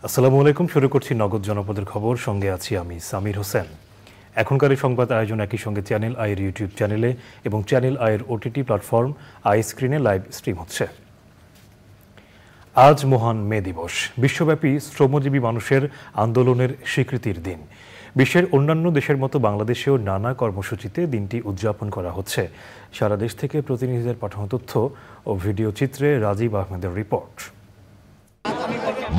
আসসালামু আলাইকুম। শুরু করছি নগদ জনপদের খবর, সঙ্গে আছি আমি সামির হোসেন। এখনকার এই সংবাদ আয়োজন একই সঙ্গে চ্যানেল আইয়ের ইউটিউব চ্যানেলে এবং চ্যানেল আইয়ের ওটিটি প্ল্যাটফর্ম আই স্ক্রিনে লাইভ স্ট্রিম হচ্ছে। আজ মহান মে দিবস, বিশ্বব্যাপী শ্রমজীবী মানুষের আন্দোলনের স্বীকৃতির দিন। বিশ্বের অন্যান্য দেশের মতো বাংলাদেশেও নানা কর্মসূচিতে দিনটি উদযাপন করা হচ্ছে। সারা দেশ থেকে প্রতিনিধিদের পাঠানো তথ্য ও ভিডিও চিত্রে রাজীব আহমেদের রিপোর্ট।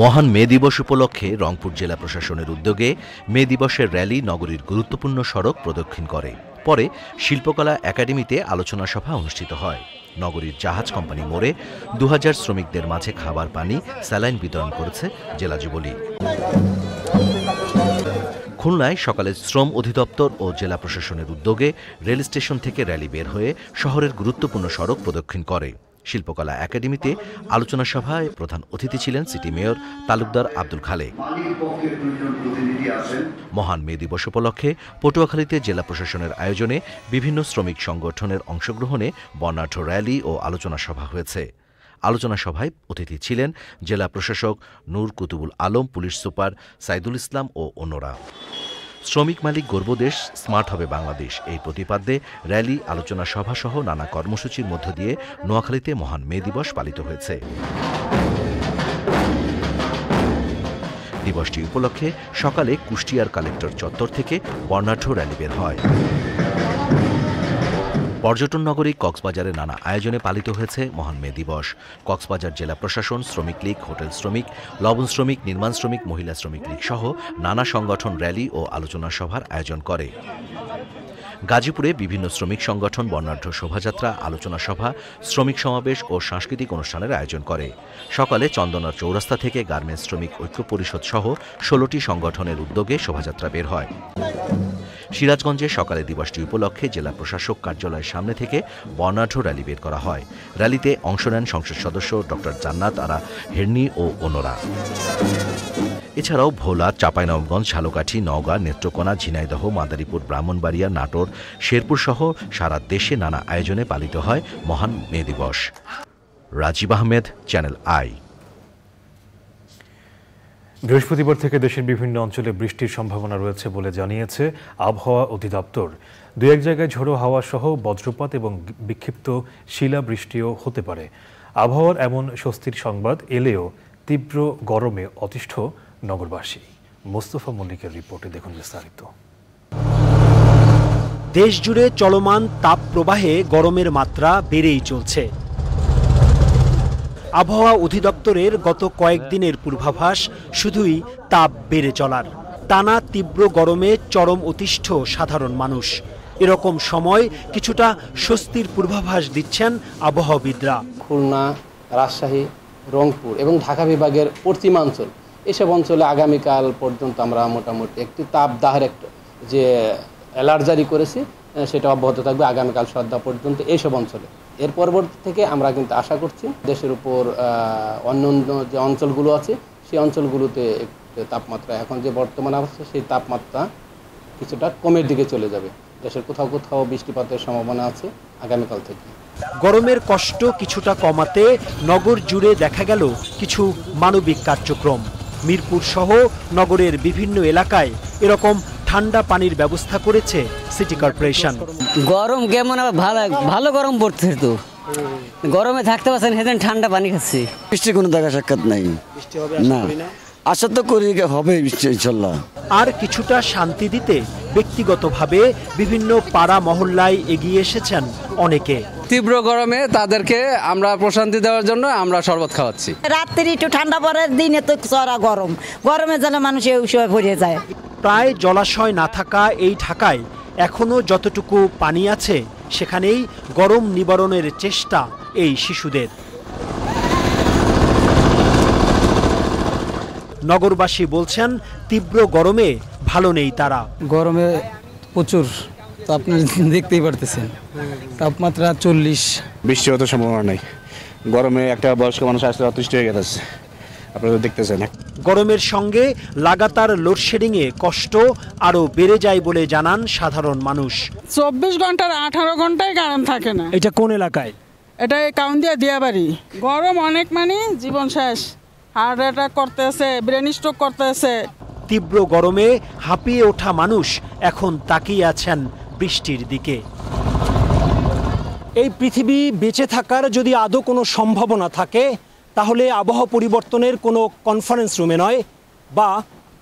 মহান মে দিবস উপলক্ষে রংপুর জেলা প্রশাসনের উদ্যোগে মে দিবসের র্যালি নগরীর গুরুত্বপূর্ণ সড়ক প্রদক্ষিণ করে। পরে শিল্পকলা একাডেমিতে আলোচনা সভা অনুষ্ঠিত হয়। নগরীর জাহাজ কোম্পানি মোড়ে ২০০০ শ্রমিকদের মাঝে খাবার, পানি, স্যালাইন বিতরণ করেছে জেলা যুবলীগ। খুলনায় সকালে শ্রম অধিদপ্তর ও জেলা প্রশাসনের উদ্যোগে রেল স্টেশন থেকে র্যালি বের হয়ে শহরের গুরুত্বপূর্ণ সড়ক প্রদক্ষিণ করে। শিল্পকলা একাডেমিতে আলোচনা সভায় প্রধান অতিথি ছিলেন সিটি মেয়র তালুকদার আব্দুল খালেক। মহান মে দিবস উপলক্ষে পটুয়াখালীতে জেলা প্রশাসনের আয়োজনে বিভিন্ন শ্রমিক সংগঠনের অংশগ্রহণে বর্ণাঢ্য র্যালি ও আলোচনা সভা হয়েছে। আলোচনা সভায় অতিথি ছিলেন জেলা প্রশাসক নূর কুতুবুল আলম, পুলিশ সুপার সাইদুল ইসলাম ও অন্যরা। শ্রমিক মালিক গর্ব দেশ, স্মার্ট হবে বাংলাদেশ, এই প্রতিপাদ্যে র্যালি, আলোচনা সভা সহ নানা কর্মসূচির মধ্য দিয়ে নোয়াখালীতে মহান মে দিবস পালিত হয়েছে। দিবসটি উপলক্ষে সকালে কুষ্টিয়ার কালেক্টর চত্বর থেকে বর্ণাঢ্য র্যালি বের হয়। পর্যটন নগরী কক্সবাজারে নানা আয়োজনে পালিত হয়েছে মহান মে দিবস। কক্সবাজার জেলা প্রশাসন, শ্রমিক লীগ, হোটেল শ্রমিক, লবণ শ্রমিক, নির্মাণ শ্রমিক, মহিলা শ্রমিক লীগ সহ নানা সংগঠন র্যালি ও আলোচনা সভার আয়োজন করে। গাজীপুরে বিভিন্ন শ্রমিক সংগঠন বর্ণাঢ্য শোভাযাত্রা, আলোচনা সভা, শ্রমিক সমাবেশ ও সাংস্কৃতিক অনুষ্ঠানের আয়োজন করে। সকালে চন্দনার চৌরাস্তা থেকে গার্মেন্টস শ্রমিক ঐক্য পরিষদ সহ ১৬টি সংগঠনের উদ্যোগে শোভাযাত্রা বের হয়। সিরাজগঞ্জে সকালে দিবসটি উপলক্ষে জেলা প্রশাসক কার্যালয়ের সামনে থেকে বর্ণাঢ্য র্যালি বের করা হয়। র্যালিতে অংশ নেন সংসদ সদস্য ডক্টর জান্নাত আরা হেরনি ও অন্যরা। এছাড়াও ভোলা, চাঁপাইনবাবগঞ্জ, ঝালকাঠি, নওগাঁ, নেত্রকোনা, ঝিনাইদহ, মাদারীপুর, ব্রাহ্মণবাড়িয়া, নাটোর, শেরপুর সহ সারা দেশে নানা আয়োজনে পালিত হয় মহান মে দিবস। Rajib Ahmed, channel I. বৃহস্পতিবার থেকে দেশের বিভিন্ন অঞ্চলে বৃষ্টির সম্ভাবনা রয়েছে বলে জানিয়েছে আবহাওয়া অধিদপ্তর। দু এক জায়গায় ঝোড়ো হাওয়া সহ বজ্রপাত এবং বিক্ষিপ্ত শিলাবৃষ্টিও হতে পারে। আবহাওয়ার এমন স্বস্তির সংবাদ এলেও তীব্র গরমে অতিষ্ঠ নগরবাসী। মোস্তফা মল্লিকের রিপোর্টে দেখুন বিস্তারিত। দেশ জুড়ে চলমান তাপ প্রবাহে গরমের মাত্রা বেড়েই চলছে। আবহাওয়া অধিদপ্তরের গত কয়েকদিনের পূর্বাভাস শুধুই তাপ বেড়ে চলার। টানা তীব্র গরমে চরম অতিষ্ঠ সাধারণ মানুষ। এরকম সময় কিছুটা স্বস্তির পূর্বাভাস দিচ্ছেন আবহাওয়াবিদরা। খুলনা, রাজশাহী, রংপুর এবং ঢাকা বিভাগের পশ্চিমাঞ্চল, এসব অঞ্চলে আগামীকাল পর্যন্ত আমরা মোটামুটি একটি তাপদাহের যে অ্যালার্ট জারি করেছি সেটা অব্যাহত থাকবে আগামীকাল সন্ধ্যা পর্যন্ত এইসব অঞ্চলে। এর পরবর্তী থেকে আমরা কিন্তু আশা করছি দেশের উপর অন্যান্য যে অঞ্চলগুলো আছে সেই অঞ্চলগুলোতে তাপমাত্রা এখন যে বর্তমানে অবস্থা সেই তাপমাত্রা কিছুটা কমের দিকে চলে যাবে। দেশের কোথাও কোথাও বৃষ্টিপাতের সম্ভাবনা আছে আগামীকাল থেকে। গরমের কষ্ট কিছুটা কমাতে নগর জুড়ে দেখা গেল কিছু মানবিক কার্যক্রম। মিরপুর সহ নগরের বিভিন্ন এলাকায় এরকম ঠান্ডা পানির ব্যবস্থা করেছে সিটি কর্পোরেশন। গরম কেমন? ভালো গরম পড়ছে, তো গরমে থাকতে পারছেন, সেদিন ঠান্ডা পানি খাচ্ছি। বৃষ্টির কোনো দেখা সাক্ষাৎ নাই, না আশা তো করি হবে বৃষ্টি ইনশাল্লাহ। আর কিছুটা শান্তি দিতে ব্যক্তিগতভাবে বিভিন্ন পাড়া মহল্লায় এগিয়ে এসেছেন অনেকে। তীব্র গরমে তাদেরকে আমরা প্রশান্তি দেওয়ার জন্য আমরা শরবত খাওয়াচ্ছি। রাত্রি একটু ঠান্ডা পড়ার দিনে তো চড়া গরম, গরমে যেন মানুষ এই সময় পড়ে যায়। প্রায় জলাশয় না থাকা এই ঢাকায় এখনো যতটুকু পানি আছে সেখানেই গরম নিবারণের চেষ্টা এই শিশুদের। নগরবাসী বলছেন তীব্র গরমে ভালো নেই তারা। গরমে প্রচুর, তো আপনি দেখতেই পারতেছেন তাপমাত্রা 40। বৃষ্টি হতে সম্ভাবনা নাই। গরমে একটা বয়স্ক মানুষ আসতে অতিষ্ঠ হয়ে গেছে, আপনারা দেখতেছেন। গরমের সঙ্গে লাগাতার লোডশেডিংয়ে কষ্ট আরও বেড়ে যায় বলে জানান সাধারণ মানুষ। 24 ঘন্টার 18 ঘন্টায় কারেন্ট থাকে না। এটা কোন এলাকায়? এটা কাউন্দিয়া দিয়াবাড়ি। গরম অনেক, মানে জীবন শেষ। হার্ট অ্যাটাক করতেছে, ব্রেন স্ট্রোক করতেছে। তীব্র গরমে হাঁপিয়ে ওঠা মানুষ এখন তাকিয়ে আছেন বৃষ্টির দিকে। এই পৃথিবী বেঁচে থাকার যদি আদৌ কোনো সম্ভাবনা থাকে, তাহলে আবহাওয়া পরিবর্তনের কোনো কনফারেন্স রুমে নয় বা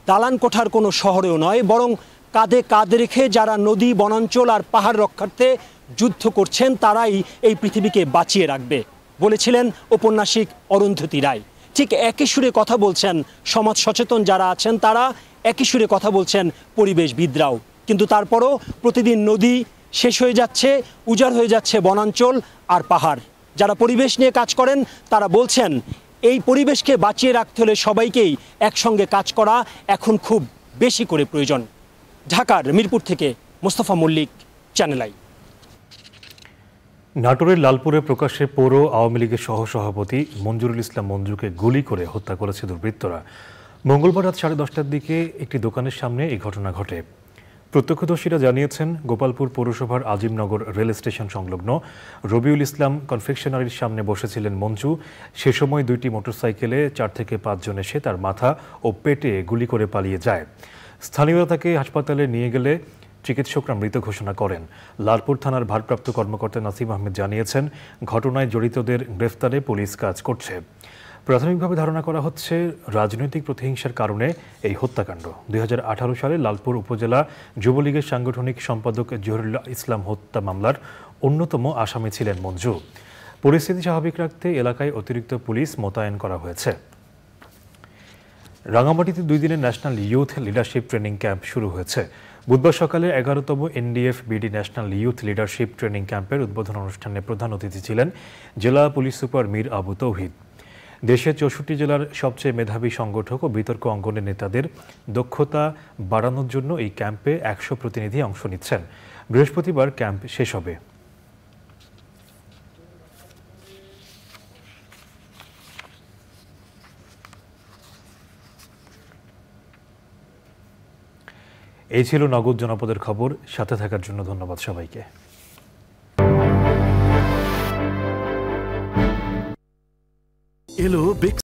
দালান কোঠার কোনো শহরেও নয়, বরং কাঁধে কাঁধ রেখে যারা নদী, বনাঞ্চল আর পাহাড় রক্ষার্থে যুদ্ধ করছেন তারাই এই পৃথিবীকে বাঁচিয়ে রাখবে বলেছিলেন ঔপন্যাসিক অরুন্ধতী রায়। ঠিক একই সুরে কথা বলছেন সমাজ সচেতন যারা আছেন, তারা একই সুরে কথা বলছেন পরিবেশবিদরাও। কিন্তু তারপরও প্রতিদিন নদী শেষ হয়ে যাচ্ছে, উজাড় হয়ে যাচ্ছে বনাঞ্চল আর পাহাড়। যারা পরিবেশ নিয়ে কাজ করেন তারা বলছেন এই পরিবেশকে বাঁচিয়ে রাখতে হলে সবাইকেই একসঙ্গে কাজ করা এখন খুব বেশি করে প্রয়োজন। ঢাকার মিরপুর থেকে মোস্তফা মল্লিক, চ্যানেল আই। নাটোরের লালপুরে প্রকাশ্যে পৌর আওয়ামী লীগের সহসভাপতি মঞ্জুরুল ইসলাম মঞ্জুকে গুলি করে হত্যা করেছে দুর্বৃত্তরা। মঙ্গলবার রাত 10:30টার দিকে একটি দোকানের সামনে এই ঘটনা ঘটে। প্রত্যক্ষদর্শীরা জানিয়েছেন, গোপালপুর পৌরসভার আজিমনগর রেল স্টেশন সংলগ্ন রবিউল ইসলাম কনফেকশনারির সামনে বসেছিলেন মঞ্জু। সে সময় 2টি মোটরসাইকেলে 4 থেকে 5 জন এসে তার মাথা ও পেটে গুলি করে পালিয়ে যায়। স্থানীয়রা তাকে হাসপাতালে নিয়ে গেলে চিকিৎসকরা মৃত ঘোষণা করেন। লালপুর থানার ভারপ্রাপ্ত কর্মকর্তা নাসিম আহমেদ জানিয়েছেন, ঘটনায় জড়িতদের গ্রেফতারে পুলিশ কাজ করছে। প্রাথমিকভাবে ধারণা করা হচ্ছে রাজনৈতিক প্রতিহিংসার কারণে এই হত্যাকাণ্ড। 2018 সালে লালপুর উপজেলা যুবলীগের সাংগঠনিক সম্পাদক জহিরুল ইসলাম হত্যা মামলার অন্যতম আসামি ছিলেন মঞ্জু। পরিস্থিতি স্বাভাবিক রাখতে এলাকায় অতিরিক্ত পুলিশ মোতায়েন করা হয়েছে। রাঙামাটিতে 2 দিনের national youth leadership training camp শুরু হয়েছে। বুধবার সকালে 11তম NDF BD national youth leadership training ক্যাম্পের উদ্বোধন অনুষ্ঠানে প্রধান অতিথি ছিলেন জেলা পুলিশ সুপার মীর আবু তৌহিদ। দেশের 64 জেলার সবচেয়ে মেধাবী সংগঠক ও বিতর্ক অঙ্গনের নেতাদের দক্ষতা বাড়ানোর জন্য এই ক্যাম্পে 100 প্রতিনিধি অংশ নিচ্ছেন। বৃহস্পতিবার ক্যাম্প শেষ হবে। এই ছিল নগদ জনপদের খবর। সাথে থাকার জন্য ধন্যবাদ সবাইকে। এলো বিগ